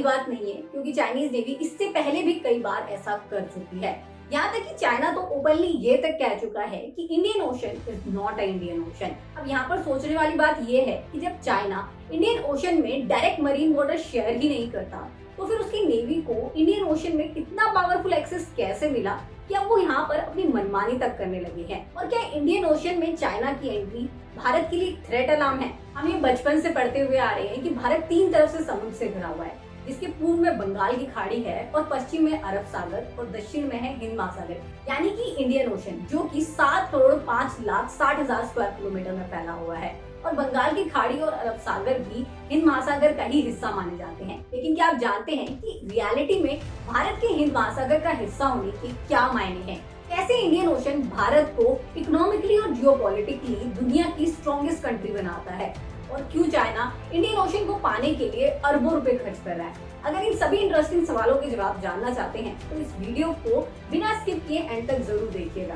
बात नहीं है, क्योंकि चाइनीज नेवी इससे पहले भी कई बार ऐसा कर चुकी है। यहाँ तक कि चाइना तो ओपनली ये तक कह चुका है कि Indian ocean is not a Indian ocean. अब यहाँ पर सोचने वाली बात ये है कि जब चाइना इंडियन ओशन में डायरेक्ट मरीन बॉर्डर शेयर ही नहीं करता, तो फिर उसकी नेवी को इंडियन ओशन में कितना पावरफुल एक्सेस कैसे मिला कि अब वो यहाँ पर अपनी मनमानी तक करने लगे हैं। और क्या इंडियन ओशन में चाइना की एंट्री भारत के लिए थ्रेट अलार्म है? हम ये बचपन से पढ़ते हुए आ रहे हैं कि भारत 3 तरफ से समुद्र से घिरा हुआ है, जिसके पूर्व में बंगाल की खाड़ी है और पश्चिम में अरब सागर और दक्षिण में है हिंद महासागर, यानी कि इंडियन ओशन, जो कि 7,05,60,000 स्क्वायर किलोमीटर में फैला हुआ है। और बंगाल की खाड़ी और अरब सागर भी हिंद महासागर का ही हिस्सा माने जाते हैं। लेकिन क्या आप जानते हैं कि रियलिटी में भारत के हिंद महासागर का हिस्सा होने के क्या मायने हैं? कैसे इंडियन ओशन भारत को इकोनॉमिकली और जियोपॉलिटिकली दुनिया की स्ट्रॉन्गेस्ट कंट्री बनाता है? और क्यों चाइना इंडियन ओशन को पाने के लिए अरबों रुपए खर्च कर रहा है? अगर इन सभी इंटरेस्टिंग सवालों के जवाब जानना चाहते हैं तो इस वीडियो को बिना स्किप किए एंड तक जरूर देखिएगा।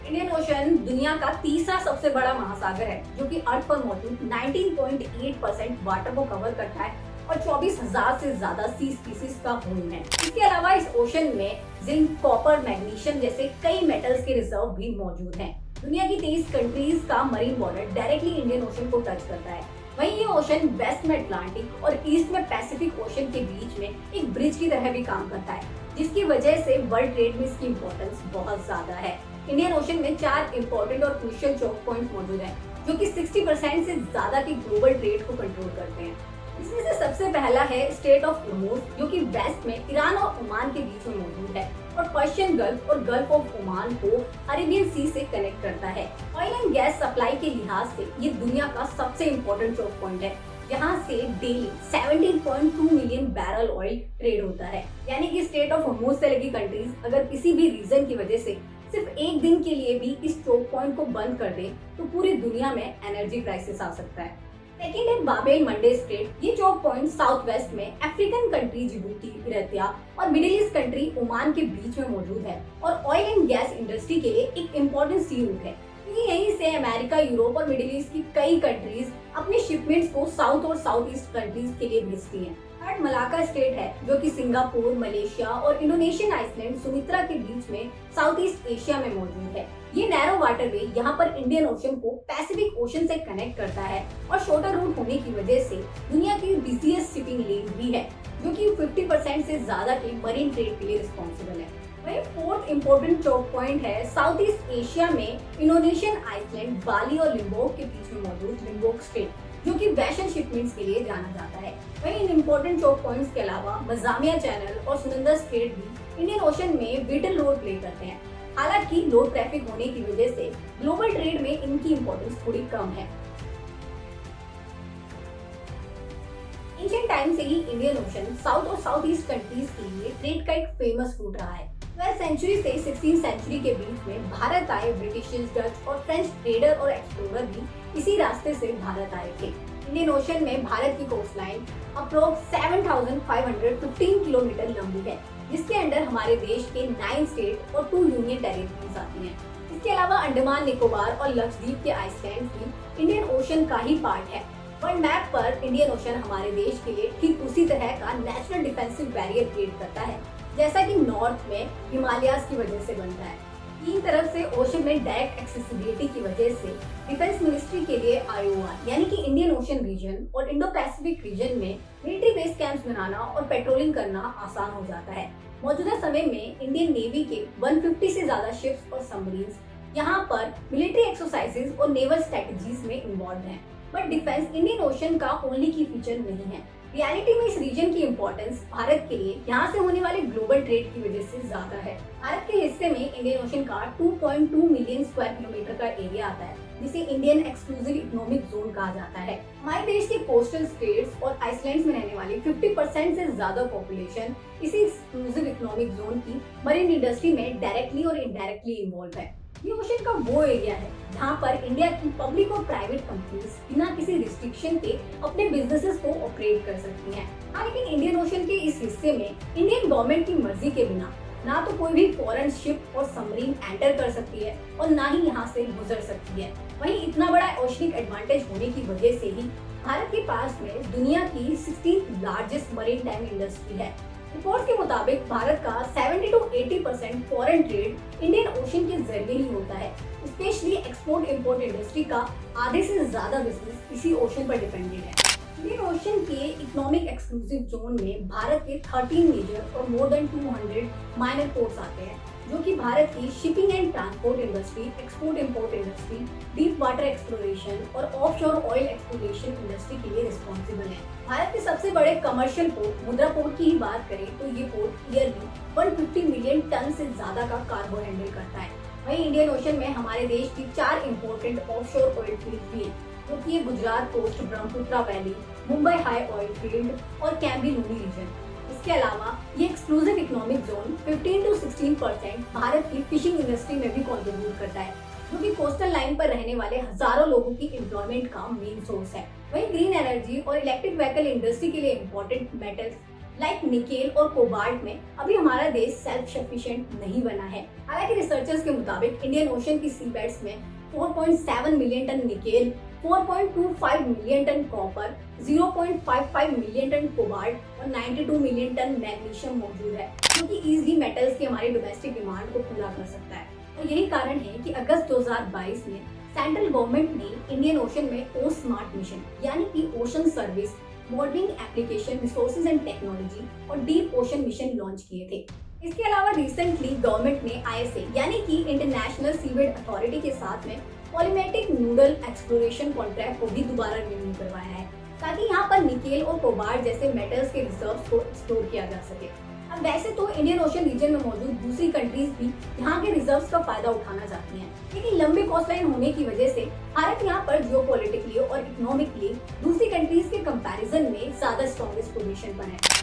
इंडियन ओशन दुनिया का तीसरा सबसे बड़ा महासागर है, जो कि अर्थ पर मौजूद 19.8% वाटर को कवर करता है और 24,000 से ज्यादा सी स्पीसीज का होम है। इसके अलावा इस ओशन में जिंक, कॉपर, मैग्नीशियम जैसे कई मेटल्स के रिजर्व भी मौजूद हैं। दुनिया की 23 कंट्रीज का marine border directly Indian ocean को टच करता है। वहीं ये ओशन वेस्ट में अटलांटिक और ईस्ट में पैसिफिक ओशन के बीच में एक ब्रिज की तरह भी काम करता है, जिसकी वजह से वर्ल्ड ट्रेड में इसकी इम्पोर्टेंस बहुत ज्यादा है। इंडियन ओशन में 4 इम्पोर्टेंट और क्रूशियल चोक पॉइंट मौजूद हैं, जो कि 60% से ज्यादा की ग्लोबल ट्रेड को कंट्रोल करते हैं। इसमें से सबसे पहला है स्टेट ऑफ होर्मुज, जो कि वेस्ट में ईरान और ओमान के बीच में मौजूद है और पर्शियन गल्फ और गल्फ ऑफ ओमान को अरेबियन सी से कनेक्ट करता है। ऑयल एंड गैस सप्लाई के लिहाज से ये दुनिया का सबसे इम्पोर्टेंट चोक पॉइंट है, जहाँ से daily 17.2 million barrel oil trade होता है। यानी कि स्टेट ऑफ होर्मुज से लगी कंट्रीज अगर किसी भी रीजन की वजह से सिर्फ एक दिन के लिए भी इस चोक पॉइंट को बंद कर दे तो पूरी दुनिया में एनर्जी क्राइसिस आ सकता है। सेकेंड है बाबेल मंडे स्ट्रेट। ये चोक पॉइंट साउथ वेस्ट में अफ्रीकन कंट्री जिबूती, इरिट्रिया और मिडिल ईस्ट कंट्री ओमान के बीच में मौजूद है और ऑयल एंड गैस इंडस्ट्री के लिए एक इम्पोर्टेंट सी रूट है, क्योंकि यहीं से अमेरिका, यूरोप और मिडिल ईस्ट की कई कंट्रीज अपने शिपमेंट्स को साउथ और साउथ ईस्ट कंट्रीज के लिए भेजती हैं। थर्ड मलाका स्टेट है, जो कि सिंगापुर, मलेशिया और इंडोनेशियन आइसलैंड सुमित्रा के बीच में साउथ ईस्ट एशिया में मौजूद है। ये नैरो वाटरवे यहाँ पर इंडियन ओशन को पैसिफिक ओशन से कनेक्ट करता है और शॉर्टर रूट होने की वजह से दुनिया की बिजिएस्ट शिपिंग लेन भी है, जो कि 50% से ज्यादा के मरीन ट्रेड के लिए रिस्पॉन्सिबल है। वही फोर्थ इम्पोर्टेंट चोक पॉइंट है साउथ ईस्ट एशिया में इंडोनेशियन आइसलैंड, बाली और लिम्बोक के बीच में मौजूद लिम्बोक स्ट्रेट, जो कि वेस्टर्न शिपमेंट्स के लिए जाना जाता है। वहीं इन इम्पोर्टेंट चोक पॉइंट्स के अलावा मजामिया चैनल और सुनंदा स्ट्रेट भी इंडियन ओशन में विटल रोल प्ले करते हैं। हालांकि लो ट्रैफिक होने की वजह से ग्लोबल ट्रेड में इनकी इम्पोर्टेंस थोड़ी कम है। एंशिएंट टाइम से ही इंडियन ओशन साउथ और साउथ ईस्ट कंट्रीज के लिए ट्रेड का एक फेमस रूट रहा है। 12th सेंचुरी से 16th सेंचुरी के बीच में भारत आए ब्रिटिशर्स, डच और फ्रेंच ट्रेडर और एक्सप्लोरर भी इसी रास्ते से भारत आए थे। इंडियन ओशन में भारत की कोस्ट लाइन अप्रोक्स 7,515 किलोमीटर लंबी है, जिसके अंडर हमारे देश के 9 स्टेट और 2 यूनियन टेरिटरीज आती हैं। इसके अलावा अंडमान निकोबार और लक्षद्वीप के आइसलैंड भी इंडियन ओशन का ही पार्ट है। वर्ल्ड मैप पर इंडियन ओशन हमारे देश के लिए ठीक उसी तरह का नेचुरल डिफेंसिव बैरियर क्रिएट करता है, जैसा कि नॉर्थ में हिमालयाज की वजह से बनता है। 3 तरफ से ओशन में डायरेक्ट एक्सेसिबिलिटी की वजह से डिफेंस मिनिस्ट्री के लिए IOR यानी कि इंडियन ओशन रीजन और इंडो पैसिफिक रीजन में मिलिट्री बेस कैंप्स बनाना और पेट्रोलिंग करना आसान हो जाता है। मौजूदा समय में इंडियन नेवी के 150 से ज्यादा शिप्स और सबमरीन्स यहाँ पर मिलिट्री एक्सरसाइजेज और नेवल स्ट्रेटजीज में इन्वॉल्व हैं। बट डिफेंस इंडियन ओशन का ओनली की फीचर नहीं है। रियलिटी में इस रीजन की इम्पोर्टेंस भारत के लिए यहाँ से होने वाले ग्लोबल ट्रेड की वजह से ज्यादा है। भारत के हिस्से में इंडियन ओशन का 2.2 मिलियन स्क्वायर किलोमीटर का एरिया आता है, जिसे इंडियन एक्सक्लूसिव इकोनॉमिक जोन कहा जाता है। हमारे देश के कोस्टल स्टेट्स और आइसलैंड्स में रहने वाली 50% से ज्यादा पॉपुलेशन इसी एक्सक्लूसिव इकोनॉमिक जोन की मरीन इंडस्ट्री में डायरेक्टली और इनडायरेक्टली इन्वॉल्व है। ये ओशन का वो एरिया है जहाँ पर इंडिया की पब्लिक और प्राइवेट कंपनीज बिना किसी रिस्ट्रिक्शन के अपने बिजनेसेस को ऑपरेट कर सकती हैं। लेकिन इंडियन ओशन के इस हिस्से में इंडियन गवर्नमेंट की मर्जी के बिना ना तो कोई भी फॉरेन शिप और सबमरीन एंटर कर सकती है और ना ही यहाँ से गुजर सकती है। वहीं इतना बड़ा ओशनिक एडवांटेज होने की वजह से ही भारत के पास में दुनिया की 16th largest marine time industry है। रिपोर्ट्स के मुताबिक भारत का 70 to 80% foreign trade Indian ocean के जरिए ही होता है। स्पेशली एक्सपोर्ट इंपोर्ट इंडस्ट्री का आधे से ज्यादा बिजनेस इसी ओशन पर डिपेंडेंट है। इंडियन ओशन के इकोनॉमिक एक्सक्लूसिव जोन में भारत के 13 मेजर और मोर देन 200 माइनर पोर्ट्स आते हैं, जो कि भारत की shipping and transport industry, export import industry, deep water exploration और ऑफशोर ऑयल एक्सप्लोरेशन इंडस्ट्री के लिए रिस्पॉन्सिबल है। भारत के सबसे बड़े कमर्शियल पोर्ट मुद्रा पोर्ट की ही बात करें तो ये पोर्ट ईयरली 150 मिलियन टन से ज्यादा का कार्गो हैंडल करता है। वहीं इंडियन ओशन में हमारे देश की 4 इम्पोर्टेंट ऑफशोर ऑयल फील्ड भी है, जो कि ये Gujarat coast, Brahmaputra valley, Mumbai high oil field और कैम्बी लूनी रीजन। इसके अलावा ये exclusive economic zone 15 to 16% Bharat की फिशिंग इंडस्ट्री में भी कंट्रीब्यूट करता है, जो कि कोस्टल लाइन पर रहने वाले हजारों लोगों की एम्प्लॉयमेंट का मेन सोर्स है। वहीं ग्रीन एनर्जी और इलेक्ट्रिक व्हीकल इंडस्ट्री के लिए इम्पोर्टेंट मेटल्स लाइक निकेल और कोबाल्ट में अभी हमारा देश सेल्फ सफिशिएंट नहीं बना है। हालांकि रिसर्चर्स के मुताबिक इंडियन ओशन की सी बेड्स में 4.7 million ton nickel, 4.25 million ton copper, 0.55 million ton cobalt और 92 मिलियन टन मैग्नीशियम मौजूद है, जो कि इजीली मेटल्स की हमारी डोमेस्टिक डिमांड को पूरा कर सकता है। और यही कारण है कि अगस्त 2022 में सेंट्रल गवर्नमेंट ने इंडियन ओशन में ओ स्मार्ट मिशन यानी कि ocean service, modelling application, resources and technology और डीप ओशन मिशन लॉन्च किए थे। इसके अलावा रिसेंटली गवर्नमेंट ने ISA यानी कि इंटरनेशनल सीवेड अथॉरिटी के साथ में पॉलीमेटिक नूडल एक्सप्लोरेशन कॉन्ट्रैक्ट को भी दोबारा रिन्यू करवाया है, ताकि यहाँ पर निकेल और कोबाल्ट जैसे मेटल्स के रिजर्व्स को एक्सप्लोर किया जा सके। अब वैसे तो इंडियन ओशन रीजन में मौजूद दूसरी कंट्रीज भी यहाँ के रिजर्व्स का फायदा उठाना चाहती हैं, लेकिन लंबी कोस्टलाइन होने की वजह से भारत यहाँ पर जियोपॉलिटिकली और इकोनॉमिकली दूसरी कंट्रीज के कंपैरिजन में ज्यादा स्ट्रॉन्गेस्ट पोजीशन पर है।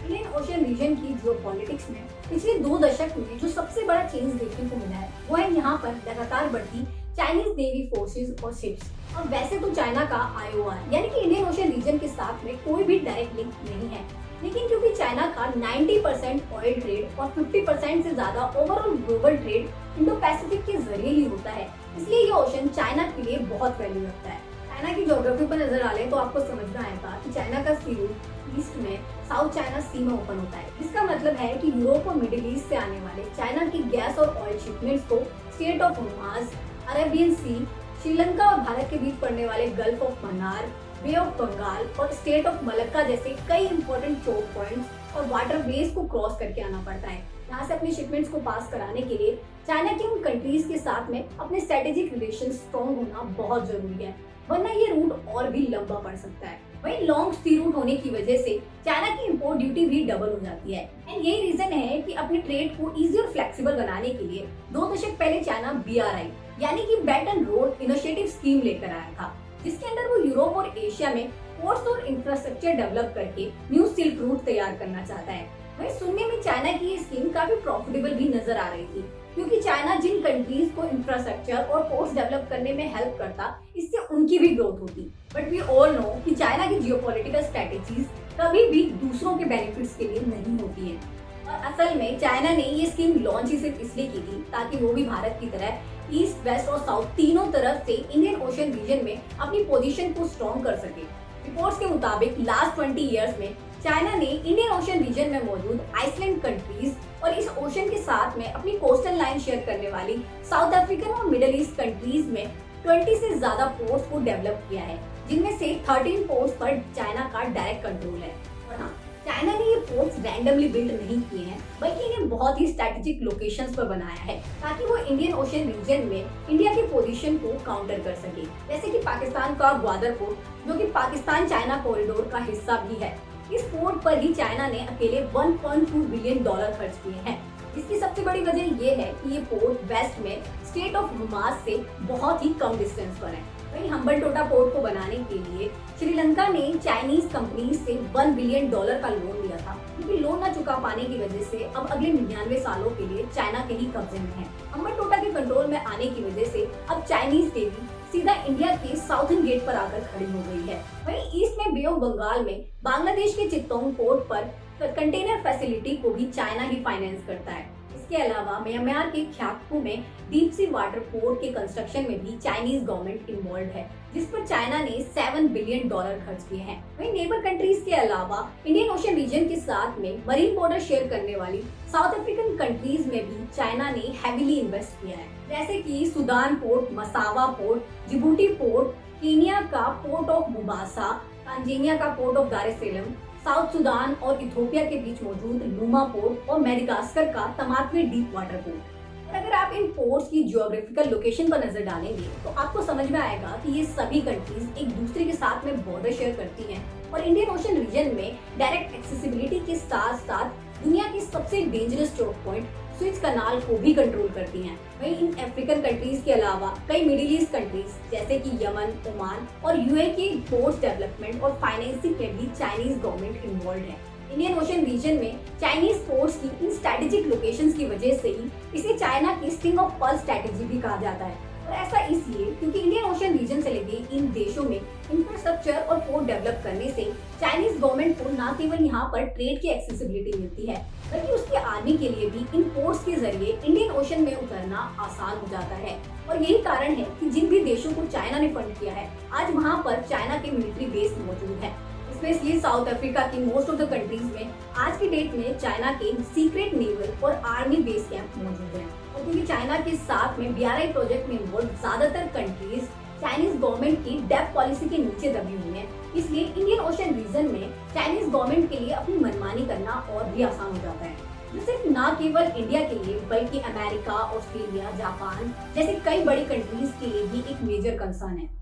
इंडियन ओशन रीजन की जियोपॉलिटिक्स में पिछले 2 दशक में जो सबसे बड़ा चेंज देखने को मिला है वो है यहाँ पर लगातार बढ़ती चाइनीज नेवी फोर्सेस और शिप्स। और वैसे तो चाइना का IOR यानी कि इंडियन ओशन रीजन के साथ में कोई भी डायरेक्ट लिंक नहीं है, लेकिन क्योंकि चाइना का 90% ऑयल ट्रेड और 50% से ज्यादा overall global trade Indo Pacific के जरिए ही होता है, इसलिए ये ओशन चाइना के लिए बहुत वैल्यू रखता है। चाइना की ज्योग्राफी पर नजर डालें तो आपको समझ में आएगा कि चाइना का सी रूट ईस्ट में साउथ चाइना सी में ओपन होता है। इसका मतलब है कि यूरोप और मिडिल ईस्ट से आने वाले चाइना की गैस और ऑयल शिपमेंट्स को strait of Hormuz, Arabian sea, Sri Lanka और भारत के बीच पड़ने वाले gulf of Mannar, bay of Bengal और स्टेट ऑफ मलक्का जैसे कई इंपॉर्टेंट चोक पॉइंट्स और वाटरवेज को क्रॉस करके आना पड़ता है। यहाँ से अपने शिपमेंट्स को पास कराने के लिए चाइना के उन कंट्रीज के साथ में अपने स्ट्रेटेजिक रिलेशन स्ट्रॉन्ग होना बहुत जरूरी है, वरना ये रूट और भी लंबा पड़ सकता है। वहीं लॉन्ग सी रूट होने की वजह से चाइना की इंपोर्ट ड्यूटी भी डबल हो जाती है। एंड यही रीजन है कि अपने ट्रेड को इजी और फ्लेक्सिबल बनाने के लिए 2 दशक पहले चाइना BRI यानी कि belt and road initiative scheme लेकर आया था, जिसके अंदर वो यूरोप और एशिया में पोर्ट्स और इंफ्रास्ट्रक्चर डेवलप करके न्यू सिल्क रूट तैयार करना चाहता है। वहीं सुनने में चाइना की ये स्कीम काफी प्रॉफिटेबल भी नजर आ रही थी, क्योंकि चाइना जिन कंट्रीज को इंफ्रास्ट्रक्चर और पोर्ट्स डेवलप करने में हेल्प करता, इससे उनकी भी ग्रोथ होती। बट वी ऑल नो कि चाइना की जियोपॉलिटिकल स्ट्रेटेजीज कभी भी दूसरों के बेनिफिट्स के लिए नहीं होती है। और असल में चाइना ने ये स्कीम लॉन्च ही सिर्फ इसलिए की थी ताकि वो भी भारत की तरह ईस्ट, वेस्ट और साउथ तीनों तरफ से इंडियन ओशन रीजन में अपनी पोजीशन को स्ट्रॉन्ग कर सके। रिपोर्ट्स के मुताबिक लास्ट 20 इयर्स में चाइना ने इंडियन ओशन रीजन में मौजूद आइसलैंड कंट्रीज और इस ओशन के साथ में अपनी कोस्टल लाइन शेयर करने वाली साउथ अफ्रीकन और मिडिल ईस्ट कंट्रीज में 20 से ज्यादा पोर्ट्स को डेवलप किया है, जिनमें से 13 पोर्ट्स पर चाइना का डायरेक्ट कंट्रोल है। और हाँ, चाइना ने ये पोर्ट्स रैंडमली बिल्ड नहीं किए हैं, बल्कि इन्हें बहुत ही स्ट्रेटेजिक लोकेशंस पर बनाया है ताकि वो इंडियन ओशन रीजन में इंडिया की पोजीशन को काउंटर कर सके। जैसे कि पाकिस्तान का ग्वादर पोर्ट, जो कि पाकिस्तान चाइना कॉरिडोर का हिस्सा भी है। इस पोर्ट पर ही चाइना ने अकेले $1.2 बिलियन खर्च किए हैं। इसकी सबसे बड़ी वजह ये है कि ये पोर्ट वेस्ट में स्टेट ऑफ होर्मुज से बहुत ही कम डिस्टेंस पर है। वहीं हम्बनटोटा पोर्ट को बनाने के लिए श्रीलंका ने चाइनीज कंपनी से $1 बिलियन का लोन लिया था, क्योंकि लोन न चुका पाने की वजह से अब अगले 99 सालों के लिए चाइना के ही कब्जे में है। हम्बनटोटा के कंट्रोल में आने की वजह से अब चाइनीज नेवी सीधा इंडिया के साउथर्न गेट पर आकर खड़ी हो गई है। वहीं ईस्ट में बे ऑफ बंगाल में बांग्लादेश के चित्तौंग पोर्ट पर कंटेनर फैसिलिटी को भी चाइना ही फाइनेंस करता है। इसके अलावा म्यांमार के ख्याकू में डीप सी वाटर पोर्ट के कंस्ट्रक्शन में भी चाइनीज गवर्नमेंट इन्वॉल्व है, जिस पर चाइना ने $7 बिलियन खर्च किए हैं। वहीं नेबर कंट्रीज के अलावा इंडियन ओशन रीजन के साथ में मरीन बॉर्डर शेयर करने वाली साउथ अफ्रीकन कंट्रीज में भी चाइना ने हैविली इन्वेस्ट किया है, जैसे कि Sudan port, मसावा port, Djibouti port, Kenya का पोर्ट ऑफ मुबासा, तांजानिया का पोर्ट ऑफ दार एस सलाम, साउथ सुडान और इथोपिया के बीच मौजूद लूमा पोर्ट और मेडागास्कर का तमातवे डीप वाटर पोर्ट। और अगर आप इन पोर्ट्स की जियोग्राफिकल लोकेशन पर नजर डालेंगे तो आपको समझ में आएगा कि ये सभी कंट्रीज एक दूसरे के साथ में बॉर्डर शेयर करती हैं और इंडियन ओशन रीजन में डायरेक्ट एक्सेसिबिलिटी के साथ साथ दुनिया की सबसे डेंजरस चोक पॉइंट स्विच कनाल को भी कंट्रोल करती हैं। वहीं इन अफ्रीकन कंट्रीज के अलावा कई मिडिल ईस्ट कंट्रीज जैसे कि यमन, ओमान और यूए के पोर्ट डेवलपमेंट और फाइनेंसिंग में भी चाइनीज गवर्नमेंट इन्वॉल्व है। इंडियन ओशन रीजन में चाइनीज पोर्ट्स की इन स्ट्रेटेजिक लोकेशंस की वजह से ही इसे चाइना की स्ट्रिंग ऑफ पर्ल स्ट्रेटेजी भी कहा जाता है। और ऐसा इसलिए क्योंकि इंडियन ओशन रीजन से लगे इन देशों में इंफ्रास्ट्रक्चर और पोर्ट डेवलप करने से चाइनीज गवर्नमेंट को न केवल यहाँ पर ट्रेड की एक्सेसिबिलिटी मिलती है, बल्कि उसकी आर्मी के लिए भी इन पोर्ट्स के जरिए इंडियन ओशन में उतरना आसान हो जाता है। और यही कारण है कि जिन भी देशों को चाइना ने फंड किया है, आज वहाँ पर चाइना के मिलिट्री बेस मौजूद है। स्पेशली साउथ अफ्रीका की मोस्ट ऑफ द कंट्रीज में आज की डेट में चाइना के सीक्रेट नेवल और आर्मी बेस कैंप मौजूद हैं। और क्योंकि चाइना के साथ में BRI प्रोजेक्ट में इन्वॉल्व ज्यादातर कंट्रीज चाइनीज गवर्नमेंट की डेप्थ पॉलिसी के नीचे दबी हुई हैं, इसलिए इंडियन ओशन रीजन में चाइनीज गवर्नमेंट के लिए अपनी मनमानी करना और भी आसान हो जाता है, जो सिर्फ न केवल इंडिया के लिए बल्कि अमेरिका, ऑस्ट्रेलिया, जापान जैसे कई बड़ी कंट्रीज के लिए भी एक मेजर कंसर्न है।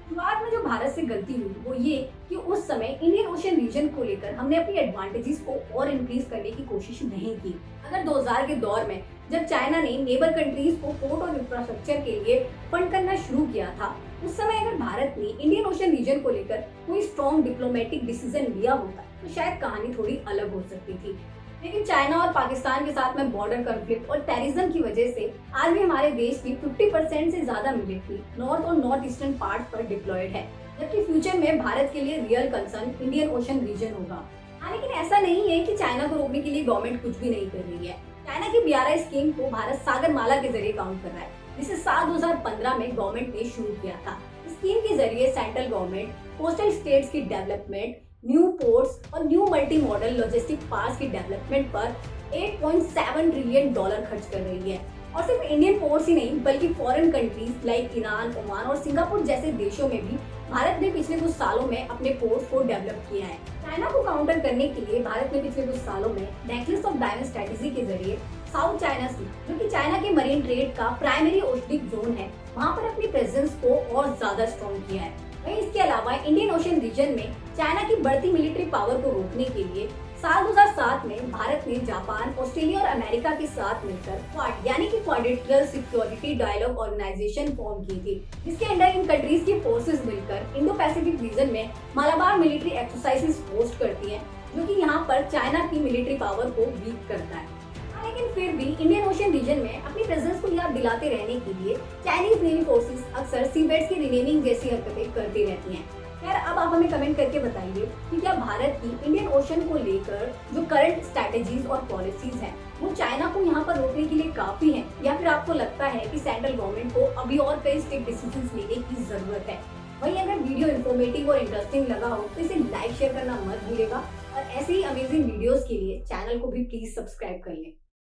शुरुआत में जो भारत से गलती हुई वो ये कि उस समय इंडियन ओशन रीजन को लेकर हमने अपनी एडवांटेजेस को और इंक्रीज करने की कोशिश नहीं की। अगर 2000 के दौर में जब चाइना ने नेबर कंट्रीज को पोर्ट और इंफ्रास्ट्रक्चर के लिए फंड करना शुरू किया था, उस समय अगर भारत ने इंडियन ओशन रीजन को लेकर कोई स्ट्रॉन्ग डिप्लोमेटिक डिसीजन लिया होता तो शायद कहानी थोड़ी अलग हो सकती थी। लेकिन चाइना और पाकिस्तान के साथ में बॉर्डर कॉन्फ्लिक्ट और टेररिज्म की वजह से आज भी हमारे देश की 50% से ज्यादा मिलिट्री नॉर्थ और नॉर्थ ईस्टर्न पार्ट पर डिप्लॉयड है, जबकि फ्यूचर में भारत के लिए real concern Indian ocean region होगा। लेकिन ऐसा नहीं है कि चाइना को रोकने के लिए गवर्नमेंट कुछ भी नहीं कर रही है। चाइना की BRI स्कीम को भारत सागरमाला के जरिए काउंट कर रहा है, जिसे साल 2015 में गवर्नमेंट ने शुरू किया था। स्कीम के जरिए सेंट्रल गवर्नमेंट कोस्टल स्टेट्स की डेवलपमेंट, न्यू पोर्ट्स और new multi modal logistic parks की डेवलपमेंट पर $8.7 ट्रिलियन खर्च कर रही है। और सिर्फ इंडियन पोर्ट्स ही नहीं बल्कि foreign countries like Iran, Oman और सिंगापुर जैसे देशों में भी भारत ने पिछले कुछ सालों में अपने पोर्ट्स को डेवलप किया है। चाइना को काउंटर करने के लिए भारत ने पिछले कुछ सालों में नेकलेस ऑफ डायमंड स्ट्रेटेजी के जरिए साउथ चाइना सी, जो कि चाइना के मरीन ट्रेड का प्राइमरी ओशनिक जोन है, वहाँ पर अपनी प्रेजेंस को और ज्यादा स्ट्रॉन्ग किया है। वहीं इसके अलावा इंडियन ओशन रीजन में चाइना की बढ़ती मिलिट्री पावर को रोकने के लिए साल 2007 में भारत ने जापान, ऑस्ट्रेलिया और अमेरिका के साथ मिलकर क्वाड यानी कि quadrilateral security dialogue organisation form की थी, जिसके अंडर इन कंट्रीज की फोर्सेस मिलकर इंडो पैसिफिक रीजन में मालाबार मिलिट्री एक्सरसाइजेस होस्ट करती हैं, जो कि यहाँ पर चाइना की मिलिट्री पावर को वीक करता है। लेकिन फिर भी इंडियन ओशन रीजन में अपनी प्रेजेंस को याद दिलाते रहने के लिए चाइनीज नेवी फोर्सेस अक्सर सीबेट्स की रिनेमिंग जैसी हरकतें करती रहती हैं। खैर, अब आप हमें कमेंट करके बताइए कि क्या भारत की इंडियन ओशन को लेकर जो करंट स्ट्रैटेजीज और पॉलिसीज हैं वो चाइना को यहाँ पर रोकने के लिए काफी हैं, या फिर आपको लगता है कि सेंट्रल गवर्नमेंट को अभी और कई स्ट्रिक्ट डिसीजंस लेने की जरूरत है। वहीं अगर वीडियो इन्फॉर्मेटिव और इंटरेस्टिंग लगा हो तो इसे लाइक शेयर करना मत भूलिएगा और ऐसे ही अमेजिंग वीडियोस के लिए चैनल को भी प्लीज सब्सक्राइब कर लें।